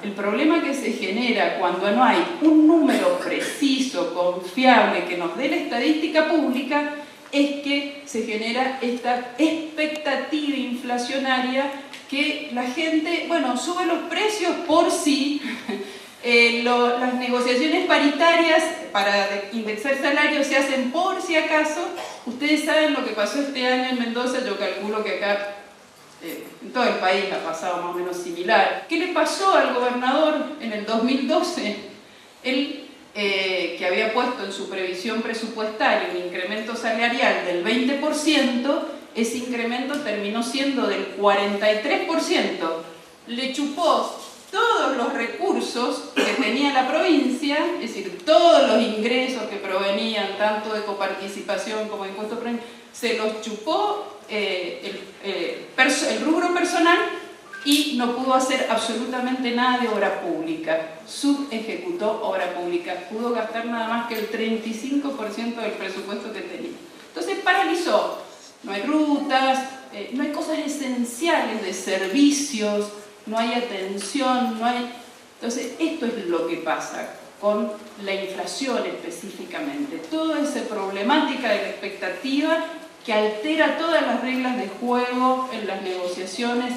El problema que se genera cuando no hay un número preciso, confiable, que nos dé la estadística pública, es que se genera esta expectativa inflacionaria que la gente, bueno, sube los precios por sí. Las negociaciones paritarias para indexar salarios se hacen por si acaso. Ustedes saben lo que pasó este año en Mendoza, yo calculo que acá en todo el país ha pasado más o menos similar. ¿Qué le pasó al gobernador en el 2012? Él, que había puesto en su previsión presupuestaria un incremento salarial del 20%, ese incremento terminó siendo del 43%. Le chupó todos los recursos que tenía la provincia, es decir, todos los ingresos que provenían tanto de coparticipación como de impuesto previo, se los chupó el rubro personal y no pudo hacer absolutamente nada de obra pública. Subejecutó obra pública, pudo gastar nada más que el 35% del presupuesto que tenía. Entonces paralizó. No hay rutas, no hay cosas esenciales de servicios, no hay atención, no hay... Entonces esto es lo que pasa con la inflación específicamente. Toda esa problemática de la expectativa que altera todas las reglas de juego en las negociaciones,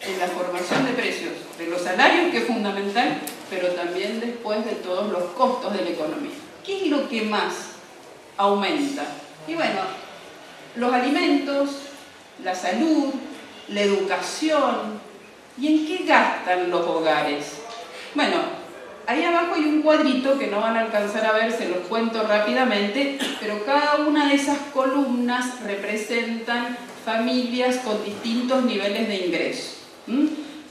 en la formación de precios, de los salarios, que es fundamental, pero también después de todos los costos de la economía. ¿Qué es lo que más aumenta? Y bueno, los alimentos, la salud, la educación. ¿Y en qué gastan los hogares? Bueno, ahí abajo hay un cuadrito que no van a alcanzar a ver, se los cuento rápidamente, pero cada una de esas columnas representan familias con distintos niveles de ingreso.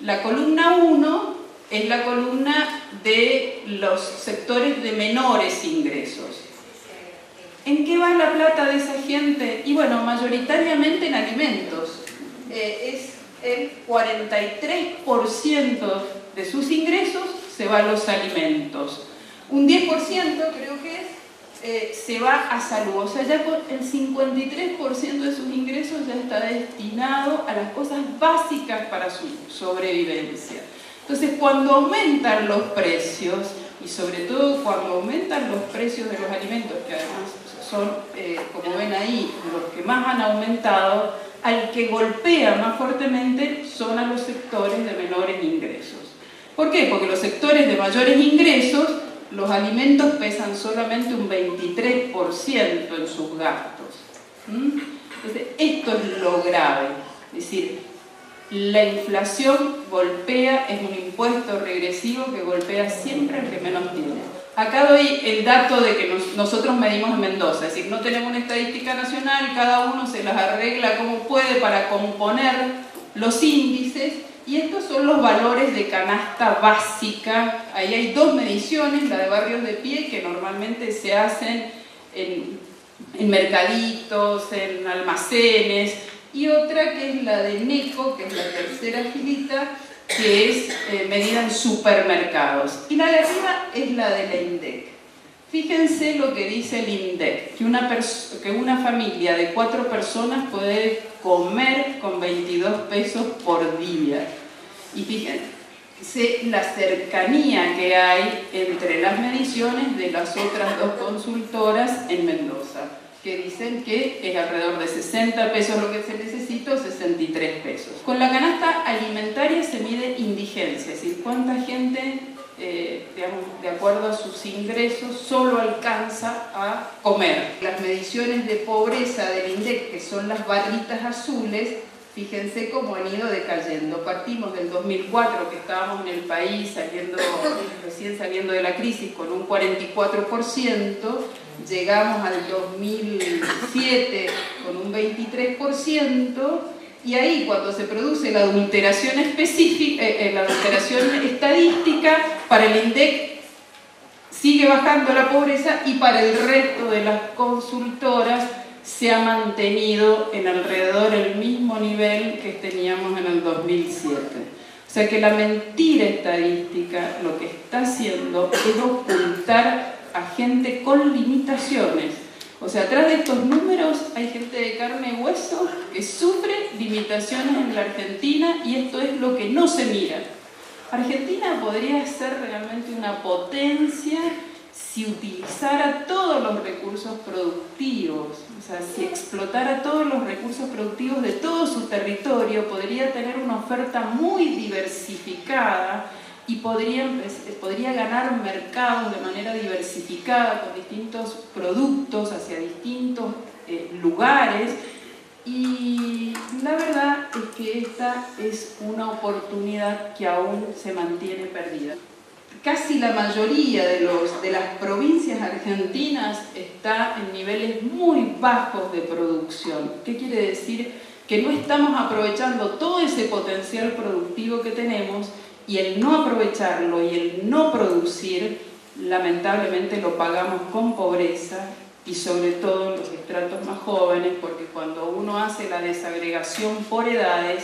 La columna 1 es la columna de los sectores de menores ingresos. ¿En qué va la plata de esa gente? Y bueno, mayoritariamente en alimentos. Es el 43% de sus ingresos se va a los alimentos. Un 10% creo que se va a salud. O sea, ya con el 53% de sus ingresos ya está destinado a las cosas básicas para su sobrevivencia. Entonces, cuando aumentan los precios, y sobre todo cuando aumentan los precios de los alimentos, que además son, como ven ahí, los que más han aumentado, al que golpea más fuertemente son a los sectores de menores ingresos. ¿Por qué? Porque los sectores de mayores ingresos, los alimentos pesan solamente un 23% en sus gastos. Entonces, esto es lo grave. Es decir, la inflación golpea, es un impuesto regresivo que golpea siempre al que menos tiene. Acá doy el dato de que nosotros medimos en Mendoza, es decir, no tenemos una estadística nacional, cada uno se las arregla como puede para componer los índices, y estos son los valores de canasta básica. Ahí hay dos mediciones, la de barrios de pie, que normalmente se hacen en mercaditos, en almacenes, y otra que es la de NECO, que es la tercera filita, que es medida en supermercados. Y la de arriba es la de la INDEC. Fíjense lo que dice el INDEC, que una familia de 4 personas puede comer con 22 pesos por día. Y fíjense la cercanía que hay entre las mediciones de las otras dos consultoras en Mendoza, que dicen que es alrededor de 60 pesos lo que se necesita, 63 pesos. Con la canasta alimentaria se mide indigencia, es decir, cuánta gente, digamos, de acuerdo a sus ingresos, solo alcanza a comer. Las mediciones de pobreza del INDEC, que son las barritas azules, fíjense cómo han ido decayendo. Partimos del 2004, que estábamos en el país recién saliendo de la crisis, con un 44%, llegamos al 2007 con un 23%, y ahí cuando se produce la adulteración específica, la adulteración estadística, para el INDEC sigue bajando la pobreza, y para el resto de las consultoras se ha mantenido en alrededor el mismo nivel que teníamos en el 2007. O sea que la mentira estadística lo que está haciendo es ocultar a gente con limitaciones. O sea, atrás de estos números hay gente de carne y hueso que sufre limitaciones en la Argentina, y esto es lo que no se mira. Argentina podría ser realmente una potencia si utilizara todos los recursos productivos, o sea, si explotara todos los recursos productivos de todo su territorio, podría tener una oferta muy diversificada y podría ganar mercados de manera diversificada con distintos productos hacia distintos lugares. Y la verdad es que esta es una oportunidad que aún se mantiene perdida. Casi la mayoría de las provincias argentinas está en niveles muy bajos de producción. ¿Qué quiere decir? Que no estamos aprovechando todo ese potencial productivo que tenemos, y el no aprovecharlo y el no producir, lamentablemente lo pagamos con pobreza, y sobre todo en los estratos más jóvenes, porque cuando uno hace la desagregación por edades,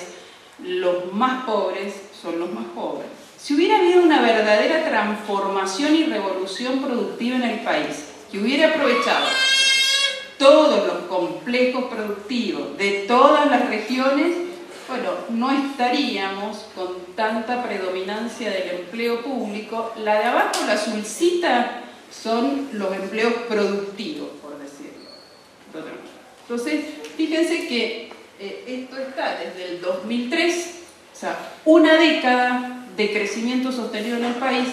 los más pobres son los más jóvenes. Si hubiera habido una verdadera transformación y revolución productiva en el país, que hubiera aprovechado todos los complejos productivos de todas las regiones, bueno, no estaríamos con tanta predominancia del empleo público. La de abajo, la azulcita, son los empleos productivos, por decirlo. Entonces, fíjense que esto está desde el 2003, o sea, una década de crecimiento sostenido en el país,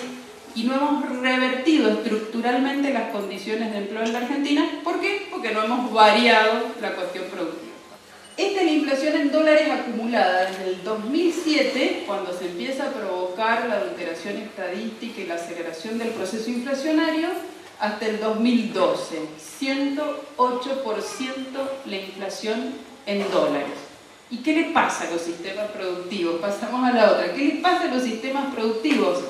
y no hemos revertido estructuralmente las condiciones de empleo en la Argentina. ¿Por qué? Porque no hemos variado la cuestión productiva. Esta es la inflación en dólares acumulada desde el 2007, cuando se empieza a provocar la adulteración estadística y la aceleración del proceso inflacionario, hasta el 2012. 108% la inflación en dólares. ¿Y qué le pasa a los sistemas productivos? Pasamos a la otra. ¿Qué le pasa a los sistemas productivos?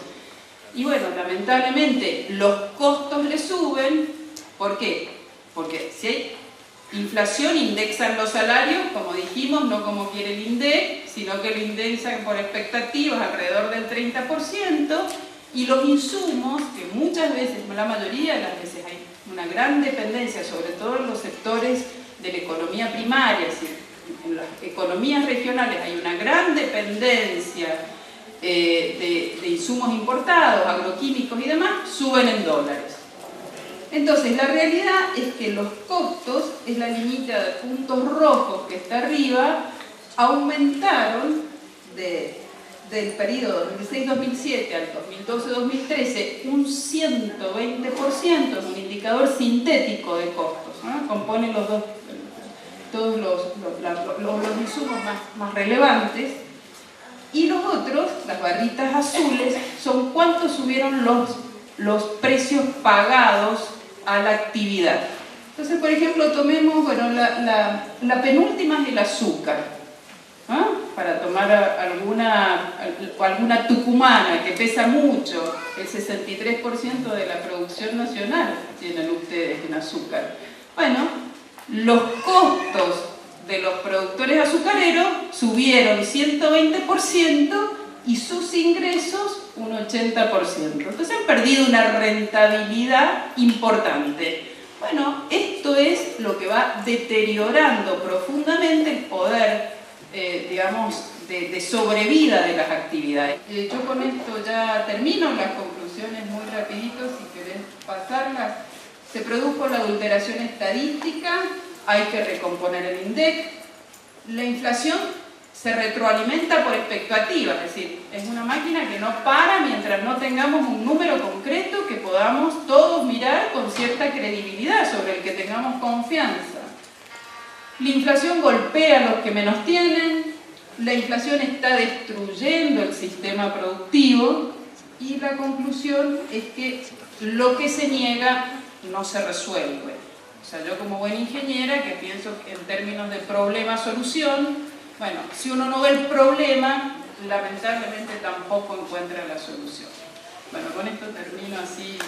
Y bueno, lamentablemente los costos le suben. ¿Por qué? Porque si hay inflación, indexan los salarios, como dijimos, no como quiere el INDEC, sino que lo indexan por expectativas alrededor del 30%, y los insumos, que muchas veces, la mayoría de las veces hay una gran dependencia, sobre todo en los sectores de la economía primaria, es decir, en las economías regionales hay una gran dependencia de insumos importados, agroquímicos y demás, suben en dólares. Entonces, la realidad es que los costos, es la liñita de puntos rojos que está arriba, aumentaron del periodo 2006-2007 al 2012-2013 un 120%, es un indicador sintético de costos, ¿no? Componen todos los insumos más relevantes, y los otros, las barritas azules, son cuánto subieron los precios pagados a la actividad. Entonces, por ejemplo, tomemos, bueno, la penúltima es el azúcar, ¿ah? Para tomar alguna tucumana que pesa mucho, el 63% de la producción nacional tienen ustedes en azúcar. Bueno, los costos de los productores azucareros subieron 120% y sus ingresos un 80%. Entonces han perdido una rentabilidad importante. Bueno, esto es lo que va deteriorando profundamente el poder, digamos, de sobrevida de las actividades. Yo con esto ya termino las conclusiones muy rapidito, si querés pasarlas. Se produjo la adulteración estadística, hay que recomponer el INDEC. La inflación se retroalimenta por expectativa, es decir, es una máquina que no para mientras no tengamos un número concreto que podamos todos mirar con cierta credibilidad, sobre el que tengamos confianza. La inflación golpea a los que menos tienen, la inflación está destruyendo el sistema productivo, y la conclusión es que lo que se niega no se resuelve. O sea, yo como buena ingeniera, que pienso en términos de problema-solución, bueno, si uno no ve el problema, lamentablemente tampoco encuentra la solución. Bueno, con esto termino así.